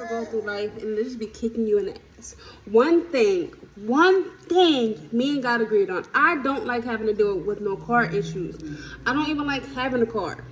go through life and they just be kicking you in the ass. One thing me and God agreed on. I don't like having to deal with no car issues. I don't even like having a car.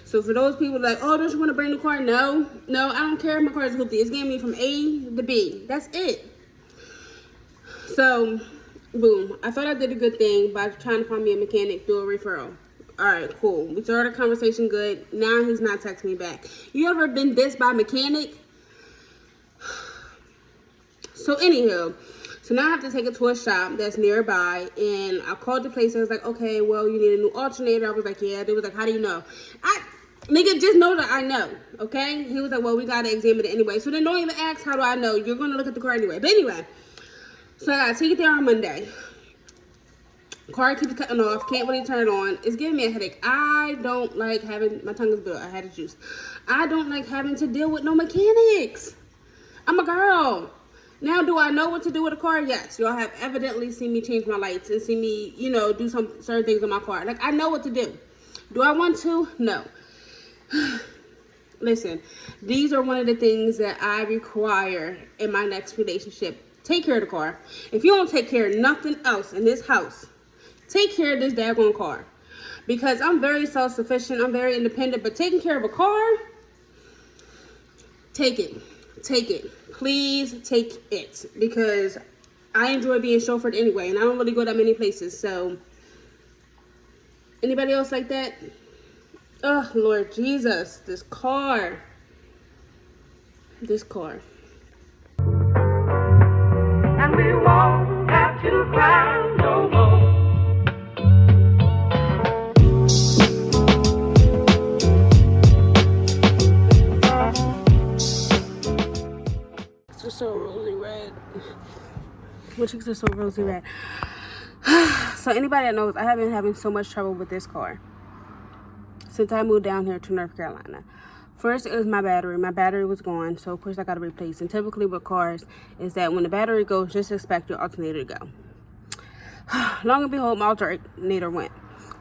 So for those people like, oh, don't you want to bring the car? No, I don't care if my car is hoopty. It's getting me from A to B. That's it. So, boom. I thought I did a good thing by trying to find me a mechanic through a referral. All right, cool. We started a conversation good. Now he's not texting me back. You ever been dissed by a mechanic? So anywho, so now I have to take it to a shop that's nearby, and I called the place. I was like, okay, well, you need a new alternator. I was like, yeah. They was like, how do you know? Nigga, just know that I know, okay? He was like, well, we got to examine it anyway. So then don't even ask, how do I know? You're going to look at the car anyway. But anyway, so I got to take it there on Monday. Car keeps cutting off. Can't really turn on. It's giving me a headache. I don't like having, my tongue is blue. I had a juice. I don't like having to deal with no mechanics. I'm a girl. Now, do I know what to do with a car? Yes. Y'all have evidently seen me change my lights and see me, you know, do some certain things on my car. Like, I know what to do. Do I want to? No. Listen, these are one of the things that I require in my next relationship. Take care of the car. If you don't take care of nothing else in this house, take care of this daggone car. Because I'm very self-sufficient. I'm very independent. But taking care of a car, take it. Take it. Please take it, because I enjoy being chauffeured anyway, and I don't really go that many places. So, anybody else like that? Oh, Lord Jesus, this car. And we won't have to cry no more. So rosy red. My cheeks are so rosy red. So anybody that knows, I have been having so much trouble with this car since I moved down here to North Carolina. First, it was my battery. My battery was gone, so of course I got to replace. And typically with cars is that when the battery goes, just expect your alternator to go. Long and behold, my alternator went.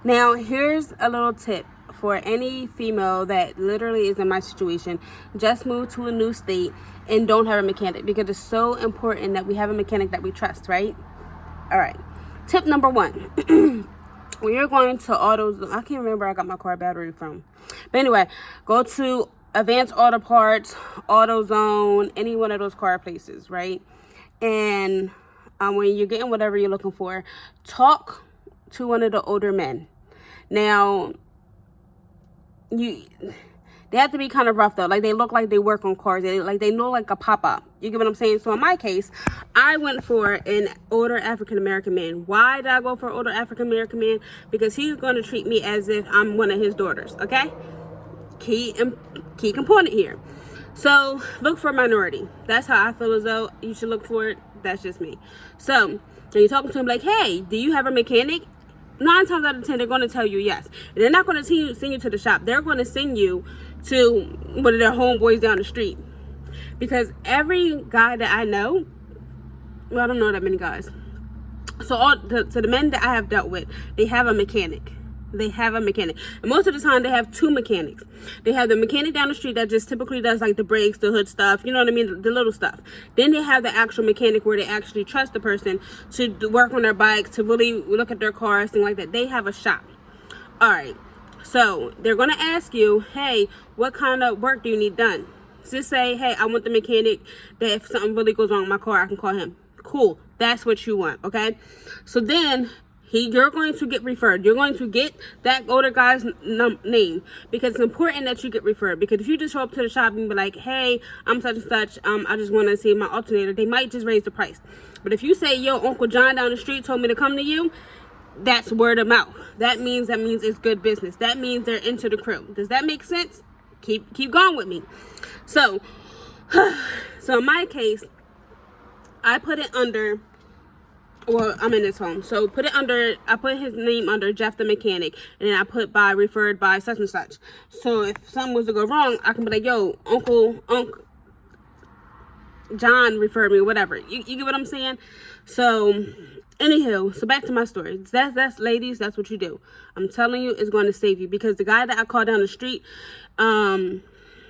Now, here's a little tip for any female that literally is in my situation. Just moved to a new state and don't have a mechanic, because it's so important that we have a mechanic that we trust, right? All right. Tip number 1. When you're going to I can't remember where I got my car battery from. But anyway, go to Advanced Auto Parts, AutoZone, any one of those car places, right? And when you're getting whatever you're looking for, talk to one of the older men. Now, they have to be kind of rough though. Like, they look like they work on cars. They know like a pop-up. You get what I'm saying? So in my case, I went for an older African-American man. Why did I go for an older African-American man? Because he's going to treat me as if I'm one of his daughters, okay? Key component here. So look for a minority. That's how I feel as though you should look for it. That's just me. So when you're talking to him like, hey, do you have a mechanic? 9 times out of 10, they're going to tell you yes. And they're not going to send you to the shop. They're going to send you to one of their homeboys down the street. Because every guy that I know, well, I don't know that many guys. So the men that I have dealt with, they have a mechanic. And most of the time, they have 2 mechanics. They have the mechanic down the street that just typically does like the brakes, the hood stuff, you know what I mean, the little stuff. Then they have the actual mechanic where they actually trust the person to work on their bikes, to really look at their cars, things like that. They have a shop. All right. So they're going to ask you, hey, what kind of work do you need done? Just say, hey, I want the mechanic that if something really goes wrong with my car, I can call him. Cool. That's what you want. Okay. So then you're going to get referred. You're going to get that older guy's name, because it's important that you get referred. Because if you just show up to the shop and be like, hey, I'm such and such, I just want to see my alternator, they might just raise the price. But if you say, yo, Uncle John down the street told me to come to you, that's word of mouth. That means it's good business. That means they're into the crew. Does that make sense? Keep going with me. So in my case, I put it under, well, I'm in this home. So I put his name under Jeff the mechanic, and then I put referred by such and such. So if something was to go wrong, I can be like, yo, Uncle John referred me, whatever. You get what I'm saying? So anywho, so back to my story. That's ladies, that's what you do. I'm telling you, it's going to save you, because the guy that I called down the street,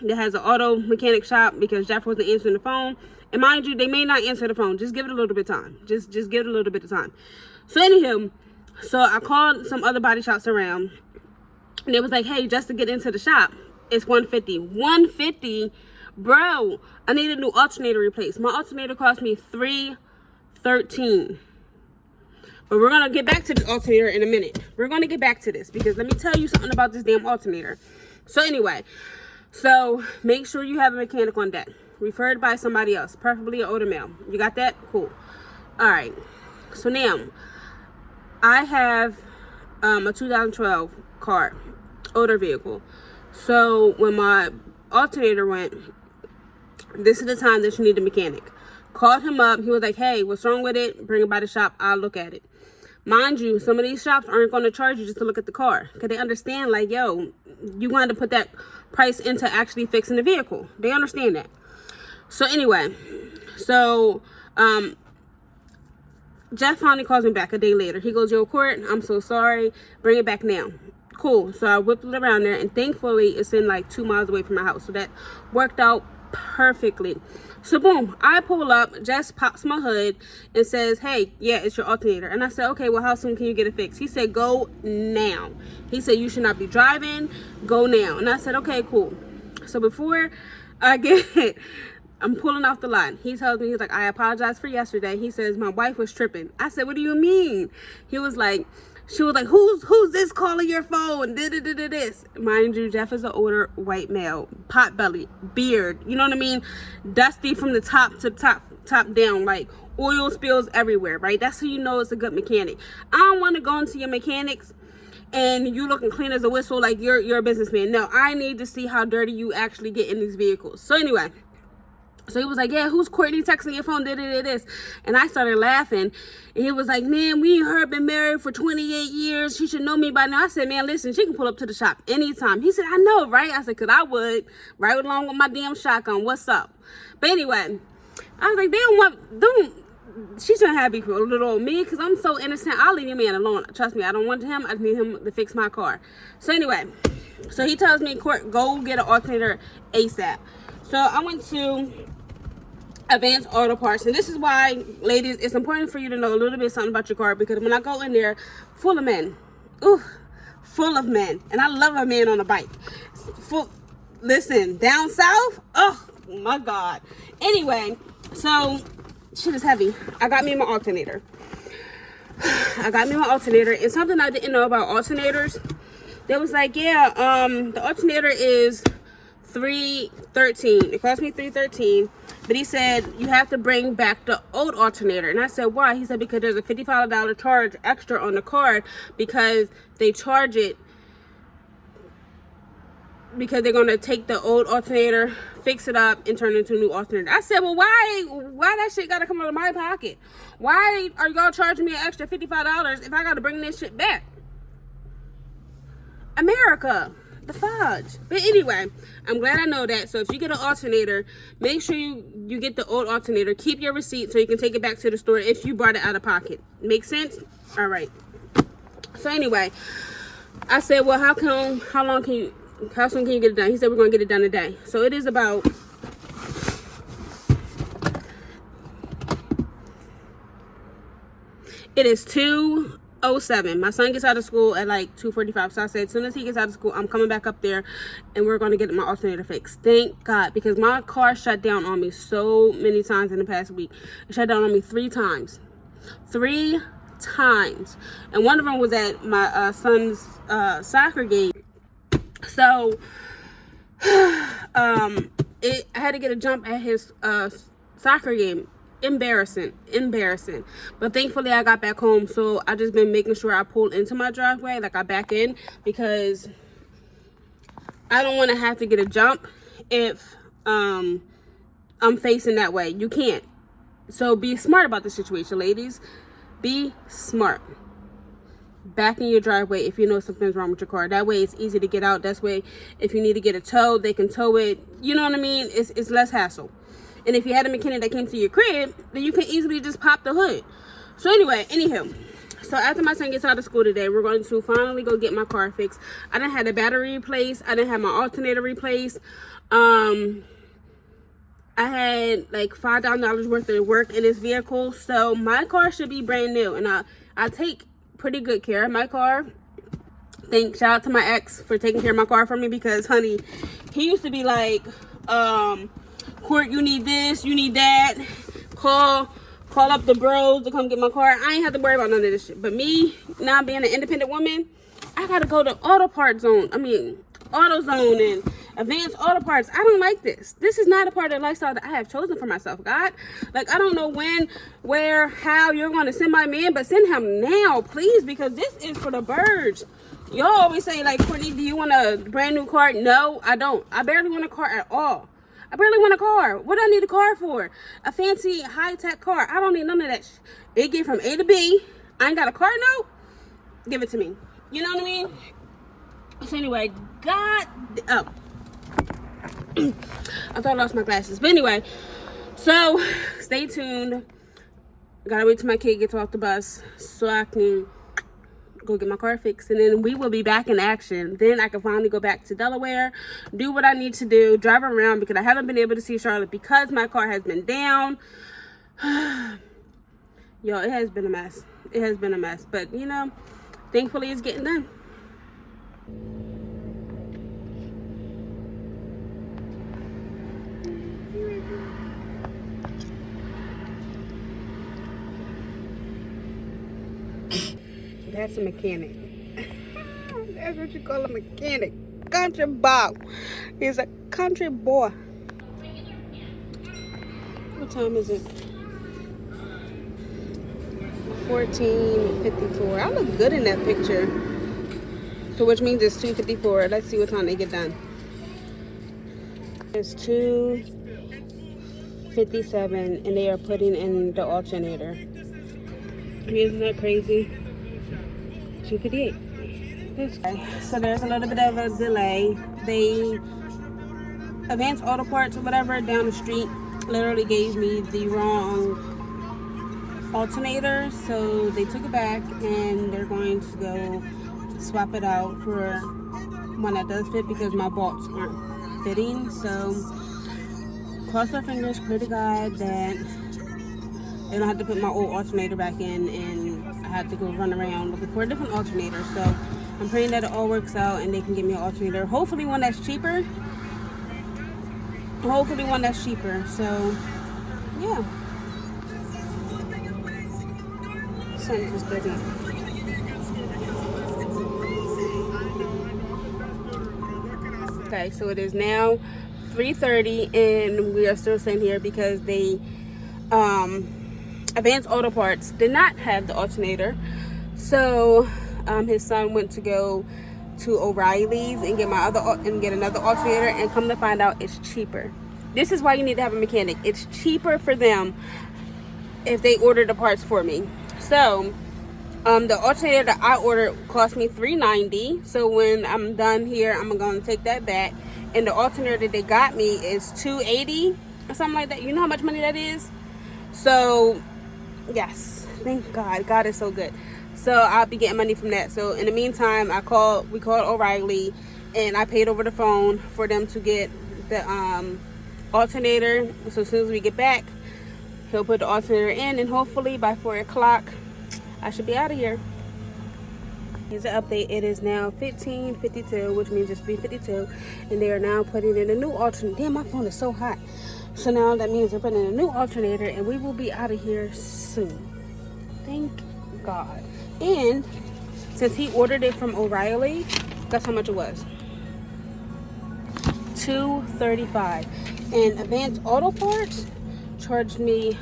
that has an auto mechanic shop because Jeff wasn't answering the phone. And mind you, they may not answer the phone. Just give it a little bit of time. Just give it a little bit of time. So anywho, so I called some other body shops around. And it was like, hey, just to get into the shop, it's $150. $150? Bro, I need a new alternator replaced. My alternator cost me $313. But we're going to get back to the alternator in a minute. We're going to get back to this because let me tell you something about this damn alternator. So anyway, so make sure you have a mechanic on deck. Referred by somebody else, preferably an older male. You got that? Cool. All right. So now, I have a 2012 car, older vehicle. So when my alternator went, this is the time that you need a mechanic. Called him up. He was like, hey, what's wrong with it? Bring it by the shop. I'll look at it. Mind you, some of these shops aren't going to charge you just to look at the car. Because they understand, like, yo, you want to put that price into actually fixing the vehicle. They understand that. So anyway, so Jeff finally calls me back a day later. He goes, yo, Court, I'm so sorry. Bring it back now. Cool. So I whipped it around there. And thankfully, it's in like 2 miles away from my house. So that worked out perfectly. So boom, I pull up, Jess pops my hood and says, hey, yeah, it's your alternator. And I said, okay, well, how soon can you get it fixed? He said, go now. He said, you should not be driving, go now. And I said, okay, cool. So before I get I'm pulling off the lot, he tells me, he's like, I apologize for yesterday. He says, my wife was tripping. I said, what do you mean? He was like, she was like, who's this calling your phone? This. Mind you, Jeff is an older white male, pot belly, beard, you know what I mean? Dusty from the top to top down, like oil spills everywhere, right? That's how you know it's a good mechanic. I don't want to go into your mechanics and you looking clean as a whistle like you're a businessman. No, I need to see how dirty you actually get in these vehicles. So anyway, so he was like, yeah, who's Courtney texting your phone? This. And I started laughing. And he was like, man, we and her been married for 28 years. She should know me by now. I said, man, listen, she can pull up to the shop anytime. He said, I know, right? I said, because I would, right along with my damn shotgun. What's up? But anyway, I was like, she shouldn't have beef with a little old me because I'm so innocent. I'll leave your man alone. Trust me, I don't want him. I just need him to fix my car. So anyway, so he tells me, Court, go get an alternator ASAP. So I went to Advanced Auto Parts, and this is why, ladies, it's important for you to know a little bit something about your car, because when I go in there, full of men, full of men, and I love a man on a bike. Listen, down south, oh my God. Anyway, so shit is heavy. I got me my alternator. And something I didn't know about alternators, they was like, yeah, the alternator is $313. It cost me $313, but he said you have to bring back the old alternator. And I said, why? He said, because there's a $55 charge extra on the card because they charge it because they're going to take the old alternator, fix it up, and turn it into a new alternator. I said, well, why that shit got to come out of my pocket? Why are y'all charging me an extra $55 if I got to bring this shit back? America. The fudge. But anyway, I'm glad I know that. So if you get an alternator, make sure you get the old alternator. Keep your receipt so you can take it back to the store if you brought it out of pocket. Make sense? All right. So anyway, I said, well, how soon can you get it done? He said, we're going to get it done today. So it is about it is 2:07. My son gets out of school at like 2:45. So I said, as soon as he gets out of school, I'm coming back up there and we're going to get my alternator fixed. Thank God, because my car shut down on me so many times in the past week. It shut down on me 3 times. 3 times. And one of them was at my son's soccer game. So I had to get a jump at his soccer game. Embarrassing. But thankfully I got back home, so I just been making sure I pulled into my driveway, like I back in, because I don't want to have to get a jump if I'm facing that way. You can't. So be smart about the situation, ladies. Be smart. Back in your driveway if you know something's wrong with your car. That way it's easy to get out. That's way if you need to get a tow, they can tow it. You know what I mean? It's less hassle. And if you had a mechanic that came to your crib, then you can easily just pop the hood. So anyway, anywho, So after my son gets out of school today, we're going to finally go get my car fixed. I done had the battery replaced. I done had my alternator replaced. I had like $5,000 worth of work in this vehicle. So my car should be brand new. And I take pretty good care of my car. Shout out to my ex for taking care of my car for me, because honey, he used to be like, Court, you need this, you need that. Call up the bros to come get my car. I ain't have to worry about none of this shit. But me, now being an independent woman, I gotta go to AutoZone and Advanced Auto Parts. I don't like this. This is not a part of the lifestyle that I have chosen for myself, God. Like, I don't know when, where, how you're gonna send my man, but send him now, please, because this is for the birds. Y'all always say, like, Courtney, do you want a brand new car? No, I don't. I barely want a car at all. I barely want a car. What do I need a car for? A fancy high-tech car. I don't need none of that. It get from A to B. I ain't got a car note. Give it to me. You know what I mean? So anyway, I thought I lost my glasses. But anyway, so stay tuned. Gotta wait till my kid gets off the bus so I can go get my car fixed, and then we will be back in action. Then I can finally go back to Delaware, do what I need to do, drive around, because I haven't been able to see Charlotte because my car has been down. Yo, it has been a mess. It has been a mess, but you know, thankfully it's getting done. That's a mechanic. That's what you call a mechanic. Country boy. He's a country boy. What time is it? 14:54. I look good in that picture. So which means it's 2:54. Let's see what time they get done. It's 2:57 and they are putting in the alternator. Isn't that crazy? 2:58. So there's a little bit of a delay. They Advanced Auto Parts or whatever down the street literally gave me the wrong alternator, so they took it back and they're going to go swap it out for one that does fit, because my bolts aren't fitting. So cross our fingers, pray to God that they don't have to put my old alternator back in and I have to go run around looking for a different alternator. So I'm praying that it all works out and they can give me an alternator. Hopefully one that's cheaper. So yeah. Sun just doesn't. Okay, so it is now 3:30 and we are still sitting here because they Advanced Auto Parts did not have the alternator. So his son went to go to O'Reilly's and get another alternator, and come to find out it's cheaper. This is why you need to have a mechanic. It's cheaper for them if they order the parts for me. So the alternator that I ordered cost me $390. So when I'm done here, I'm gonna take that back, and the alternator that they got me is $280 or something like that. You know how much money that is? So yes, thank God. God is so good. So I'll be getting money from that. So in the meantime, we called O'Reilly and I paid over the phone for them to get the alternator. So as soon as we get back, he'll put the alternator in, and hopefully by 4 o'clock I should be out of here. Here's the update. It is now 15:52, which means it's 3:52, and they are now putting in a new alternator. Damn, my phone is so hot. So now that means they're putting in a new alternator, and we will be out of here soon. Thank God. And since he ordered it from O'Reilly, guess how much it was? $235. And Advanced Auto Parts charged me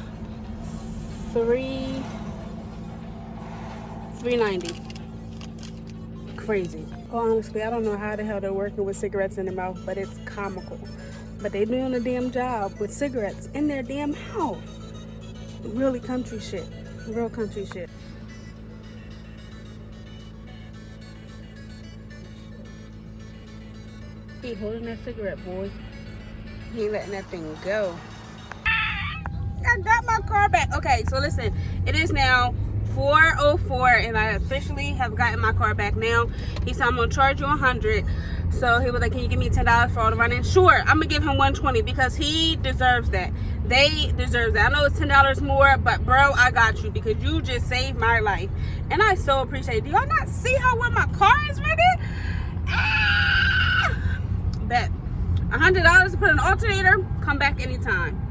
$390. Crazy. Honestly, I don't know how the hell they're working with cigarettes in their mouth, but it's comical. But they're doing a damn job with cigarettes in their damn mouth. Really country shit. Real country shit. He holding that cigarette, boy. He ain't letting that thing go. I got my car back. Okay, so listen, it is now $404, and I officially have gotten my car back now. He said, I'm gonna charge you $100. So he was like, can you give me $10 for all the running? Sure, I'm gonna give him $120 because he deserves that. They deserve that. I know it's $10 more, but bro, I got you because you just saved my life, and I so appreciate it. Do y'all not see how well my car is running? Bet $100 to put an alternator. Come back anytime.